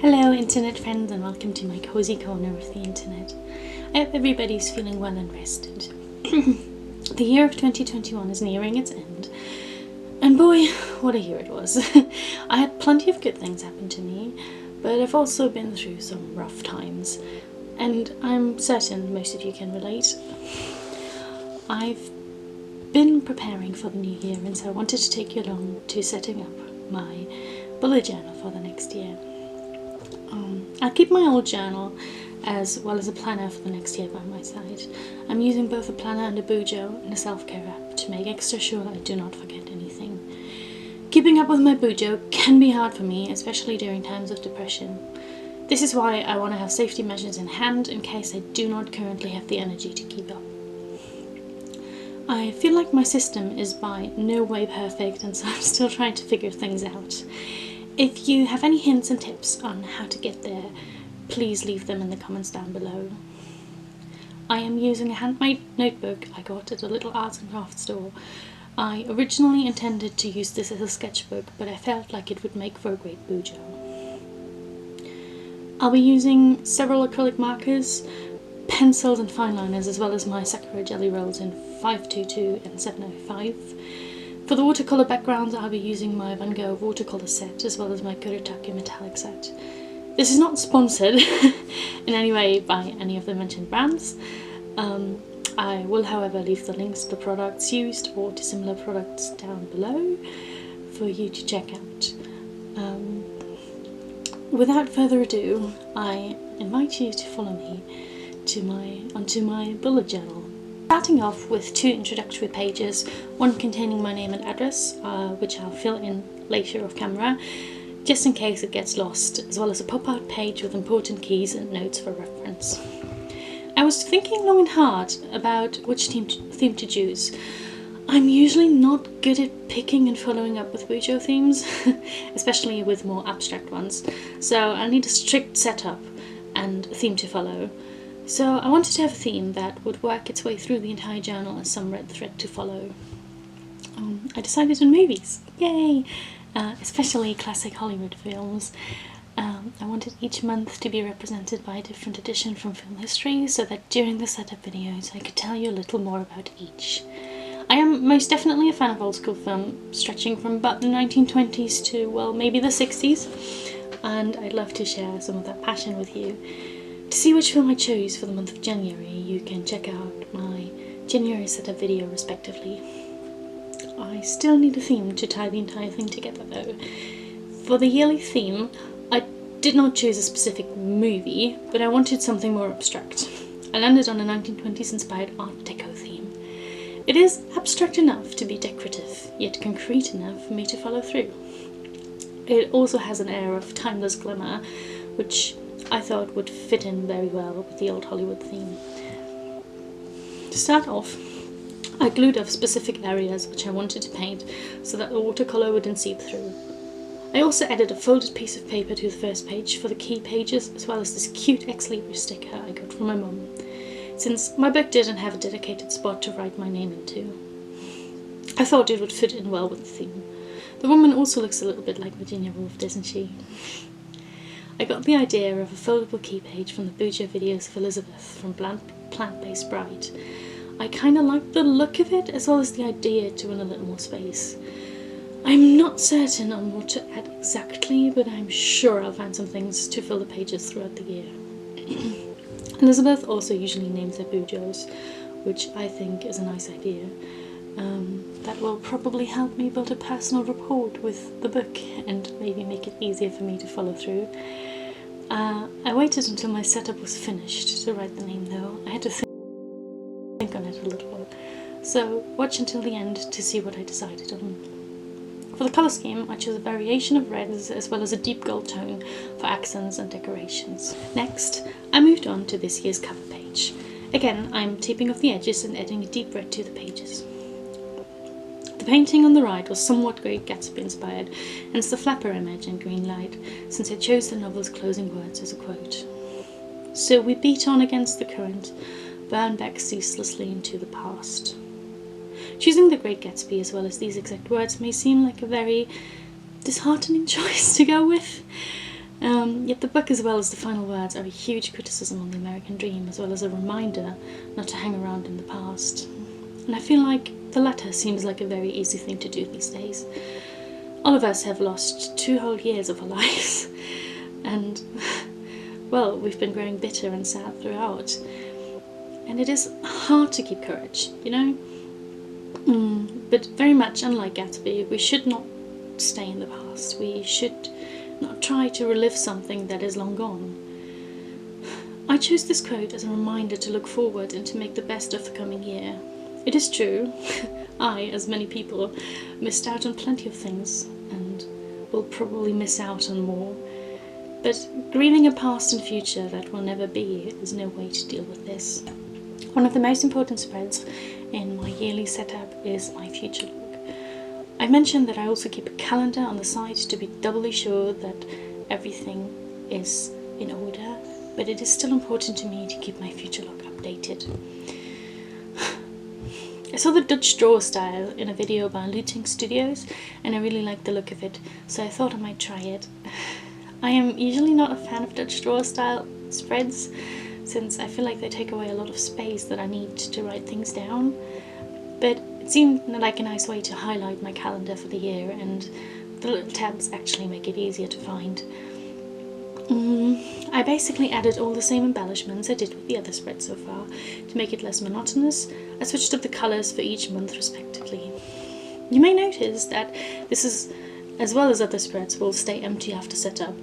Hello internet friends, and welcome to my cozy corner of the internet. I hope everybody's feeling well and rested. The year of 2021 is nearing its end, and boy, what a year it was. I had plenty of good things happen to me, but I've also been through some rough times, and I'm certain most of you can relate. I've been preparing for the new year, and so I wanted to take you along to setting up my bullet journal for the next year. I'll keep my old journal as well as a planner for the next year by my side. I'm using both a planner and a BuJo and a self-care app to make extra sure I do not forget anything. Keeping up with my BuJo can be hard for me, especially during times of depression. This is why I want to have safety measures in hand in case I do not currently have the energy to keep up. I feel like my system is by no way perfect, and so I'm still trying to figure things out. If you have any hints and tips on how to get there, please leave them in the comments down below. I am using a handmade notebook I got at a little arts and crafts store. I originally intended to use this as a sketchbook, but I felt like it would make for a great BuJo. I'll be using several acrylic markers, pencils and fine liners, as well as my Sakura jelly rolls in 522 and 705. For the watercolour backgrounds, I'll be using my Van Gogh watercolour set as well as my Kuretake metallic set. This is not sponsored in any way by any of the mentioned brands. I will, however, leave the links to the products used or to similar products down below for you to check out. Without further ado, I invite you to follow me onto my bullet journal. Starting off with two introductory pages, one containing my name and address, which I'll fill in later off camera, just in case it gets lost, as well as a pop-out page with important keys and notes for reference. I was thinking long and hard about which theme to choose. I'm usually not good at picking and following up with BuJo themes, especially with more abstract ones, so I need a strict setup and a theme to follow. So I wanted to have a theme that would work its way through the entire journal as some red thread to follow. I decided on movies, yay! Especially classic Hollywood films. I wanted each month to be represented by a different edition from film history, so that during the setup videos I could tell you a little more about each. I am most definitely a fan of old school film, stretching from about the 1920s to, well, maybe the 60s, and I'd love to share some of that passion with you. To see which film I chose for the month of January, you can check out my January setup video respectively. I still need a theme to tie the entire thing together though. For the yearly theme, I did not choose a specific movie, but I wanted something more abstract. I landed on a 1920s inspired Art Deco theme. It is abstract enough to be decorative, yet concrete enough for me to follow through. It also has an air of timeless glamour, which I thought would fit in very well with the old Hollywood theme. To start off, I glued off specific areas which I wanted to paint so that the watercolour wouldn't seep through. I also added a folded piece of paper to the first page for the key pages, as well as this cute Ex Libris sticker I got from my mum, since my book didn't have a dedicated spot to write my name into. I thought it would fit in well with the theme. The woman also looks a little bit like Virginia Woolf, doesn't she? I got the idea of a foldable key page from the BuJo videos of Elizabeth from Plant-Based Bride. I kinda liked the look of it, as well as the idea to win a little more space. I'm not certain on what to add exactly, but I'm sure I'll find some things to fill the pages throughout the year. Elizabeth also usually names her BuJos, which I think is a nice idea. That will probably help me build a personal rapport with the book and maybe make it easier for me to follow through. I waited until my setup was finished to write the name though. I had to think on it a little, so watch until the end to see what I decided on. For the colour scheme, I chose a variation of reds as well as a deep gold tone for accents and decorations. Next, I moved on to this year's cover page. Again, I'm taping off the edges and adding a deep red to the pages. The painting on the right was somewhat Great Gatsby inspired, hence the flapper image in green light, since I chose the novel's closing words as a quote. So we beat on against the current, burn back ceaselessly into the past. Choosing the Great Gatsby as well as these exact words may seem like a very disheartening choice to go with, Yet the book, as well as the final words, are a huge criticism on the American dream, as well as a reminder not to hang around in the past. And I feel like the latter seems like a very easy thing to do these days. All of us have lost 2 whole years of our lives, and, well, we've been growing bitter and sad throughout. And it is hard to keep courage, you know? But very much unlike Gatsby, we should not stay in the past. We should not try to relive something that is long gone. I chose this quote as a reminder to look forward and to make the best of the coming year. It is true, I, as many people, missed out on plenty of things and will probably miss out on more. But grieving a past and future that will never be is no way to deal with this. One of the most important spreads in my yearly setup is my future log. I mentioned that I also keep a calendar on the side to be doubly sure that everything is in order, but it is still important to me to keep my future log updated. I saw the Dutch drawer style in a video by Looting Studios and I really liked the look of it, so I thought I might try it. I am usually not a fan of Dutch drawer style spreads, since I feel like they take away a lot of space that I need to write things down, but it seemed like a nice way to highlight my calendar for the year, and the little tabs actually make it easier to find. I basically added all the same embellishments I did with the other spreads so far. To make it less monotonous, I switched up the colours for each month respectively. You may notice that this is, as well as other spreads, will stay empty after setup.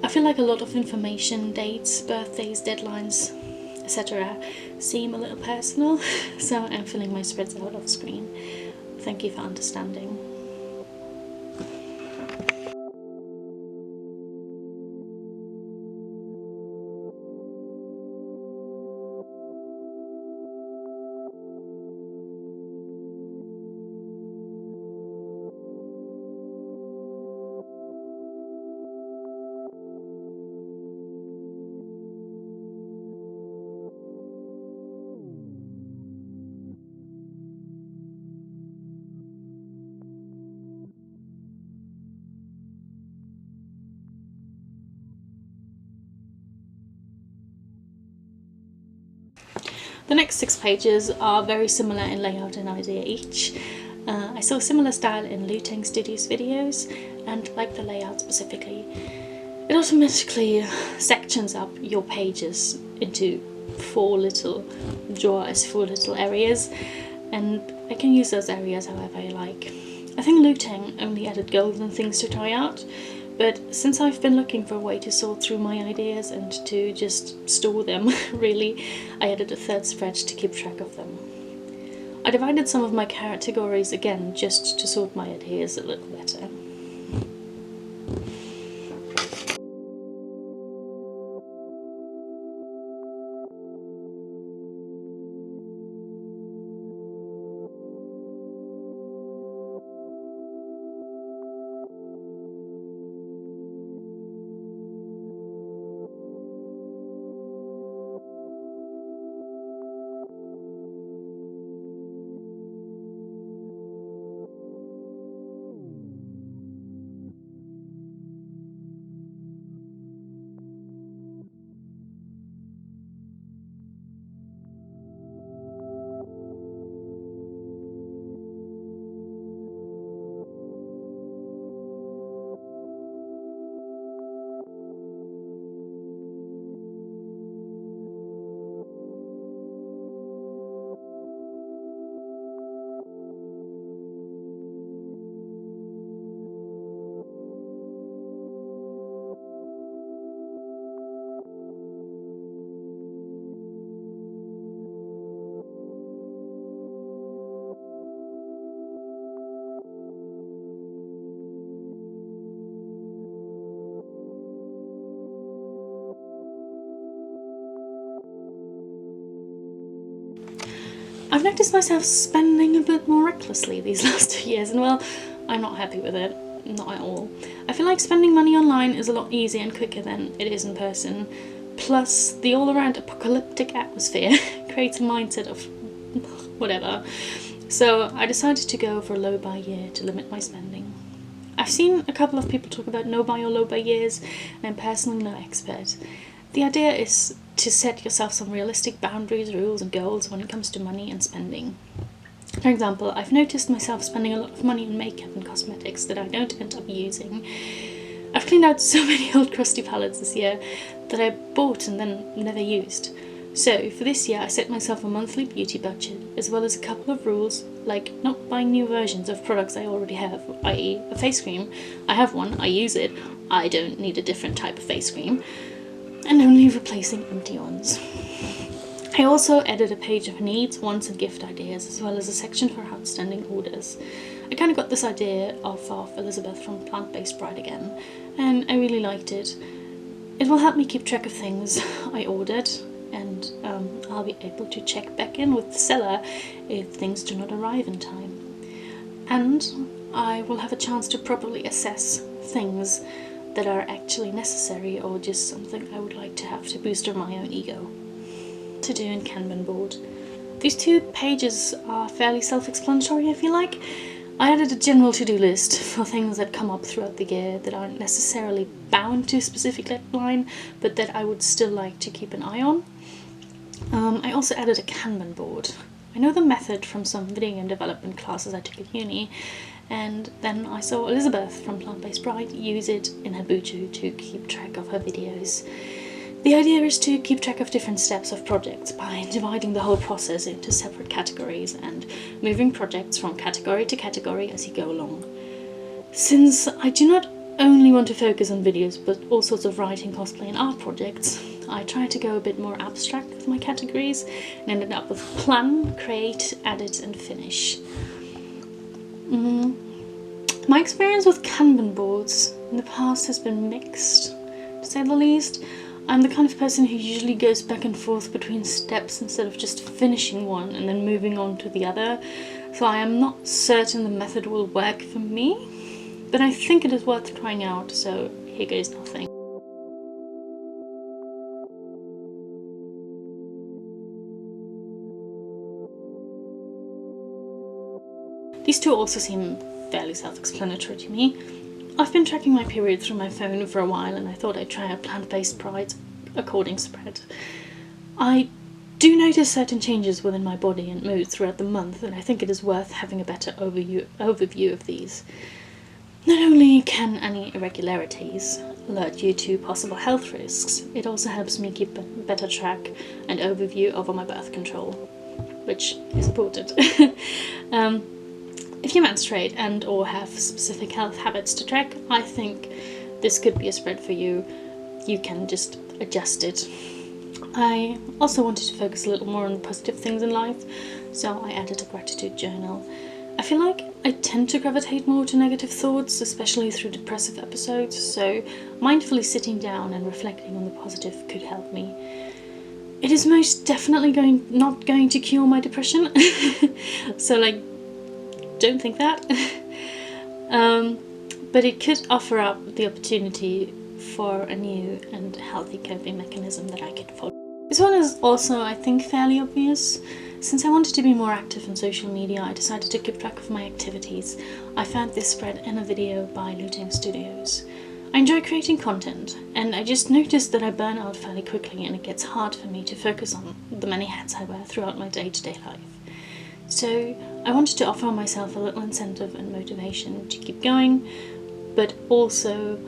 I feel like a lot of information, dates, birthdays, deadlines, etc. seem a little personal, so I'm filling my spreads out off screen. Thank you for understanding. The next 6 pages are very similar in layout and idea each. I saw a similar style in Looting Studios videos and like the layout specifically. It automatically sections up your pages into 4 little drawers, 4 little areas, and I can use those areas however I like. I think Looting only added golden things to try out, but since I've been looking for a way to sort through my ideas and to just store them, really, I added a 3rd spread to keep track of them. I divided some of my categories again just to sort my ideas a little better. I've noticed myself spending a bit more recklessly these last 2 years, and well, I'm not happy with it, not at all. I feel like spending money online is a lot easier and quicker than it is in person. Plus, the all-around apocalyptic atmosphere creates a mindset of whatever. So I decided to go for a low-buy year to limit my spending. I've seen a couple of people talk about no buy or low buy years, and I'm personally no expert. The idea is to set yourself some realistic boundaries, rules and goals when it comes to money and spending. For example, I've noticed myself spending a lot of money on makeup and cosmetics that I don't end up using. I've cleaned out so many old crusty palettes this year that I bought and then never used. So for this year I set myself a monthly beauty budget, as well as a couple of rules, like not buying new versions of products I already have, i.e. a face cream. I have one, I use it, I don't need a different type of face cream, and only replacing empty ones. I also added a page of needs, wants and gift ideas, as well as a section for outstanding orders. I kind of got this idea off of Elizabeth from Plant-Based Bride again, and I really liked it. It will help me keep track of things I ordered, and I'll be able to check back in with the seller if things do not arrive in time. And I will have a chance to properly assess things that are actually necessary or just something I would like to have to boost my own ego. To do in Kanban board. These 2 pages are fairly self-explanatory, I feel like. I added a general to-do list for things that come up throughout the year that aren't necessarily bound to a specific deadline, but that I would still like to keep an eye on. I also added a Kanban board. I know the method from some video game development classes I took at uni, and then I saw Elizabeth from Plant-Based Bride use it in her BuJo to keep track of her videos. The idea is to keep track of different steps of projects by dividing the whole process into separate categories and moving projects from category to category as you go along. Since I do not only want to focus on videos but all sorts of writing, cosplay and art projects, I try to go a bit more abstract with my categories and ended up with plan, create, edit and finish. My experience with Kanban boards in the past has been mixed, to say the least. I'm the kind of person who usually goes back and forth between steps instead of just finishing one and then moving on to the other, so I am not certain the method will work for me, but I think it is worth trying out, so here goes nothing. These 2 also seem fairly self-explanatory to me. I've been tracking my period through my phone for a while and I thought I'd try out Plant-Based Bride's according spread. I do notice certain changes within my body and mood throughout the month, and I think it is worth having a better overview of these. Not only can any irregularities alert you to possible health risks, it also helps me keep a better track and overview over my birth control, which is important. If you menstruate and or have specific health habits to track, I think this could be a spread for you. You can just adjust it. I also wanted to focus a little more on the positive things in life, so I added a gratitude journal. I feel like I tend to gravitate more to negative thoughts, especially through depressive episodes, so mindfully sitting down and reflecting on the positive could help me. It is most definitely not going to cure my depression, so don't think that. But it could offer up the opportunity for a new and healthy coping mechanism that I could follow. This one is also, I think, fairly obvious. Since I wanted to be more active on social media, I decided to keep track of my activities. I found this spread in a video by Looting Studios. I enjoy creating content, and I just noticed that I burn out fairly quickly and it gets hard for me to focus on the many hats I wear throughout my day-to-day life. So I wanted to offer myself a little incentive and motivation to keep going, but also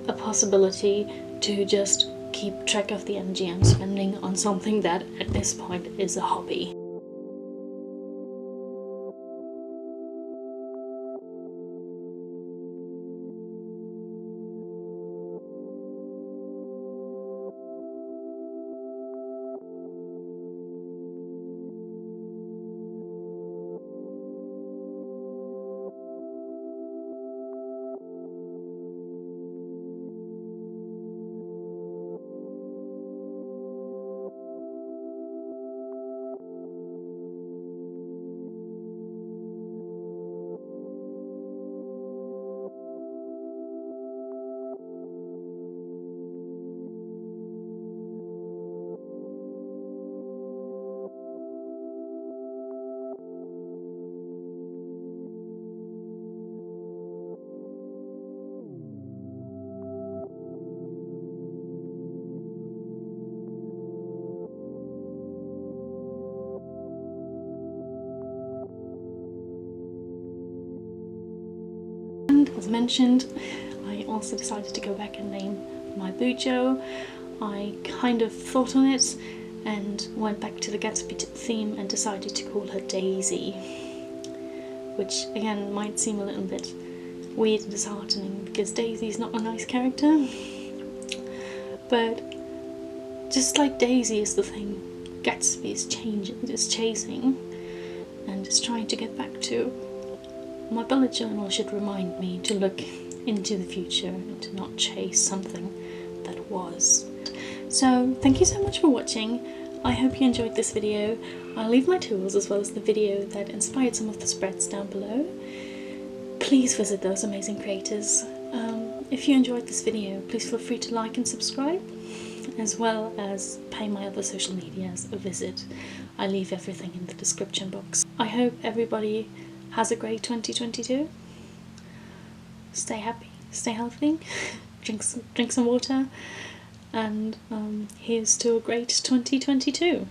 a possibility to just keep track of the energy I'm spending on something that at this point is a hobby. And as mentioned, I also decided to go back and name my BuJo. I kind of thought on it and went back to the Gatsby theme and decided to call her Daisy, which again might seem a little bit weird and disheartening because Daisy's not a nice character, but just like Daisy is the thing Gatsby is chasing and is trying to get back to, my bullet journal should remind me to look into the future and to not chase something that was. So thank you so much for watching. I hope you enjoyed this video. I'll leave my tools as well as the video that inspired some of the spreads down below. Please visit those amazing creators. If you enjoyed this video, please feel free to like and subscribe, as well as pay my other social medias a visit. I leave everything in the description box. I hope everybody has a great 2022. Stay happy, stay healthy, drink some water, and here's to a great 2022.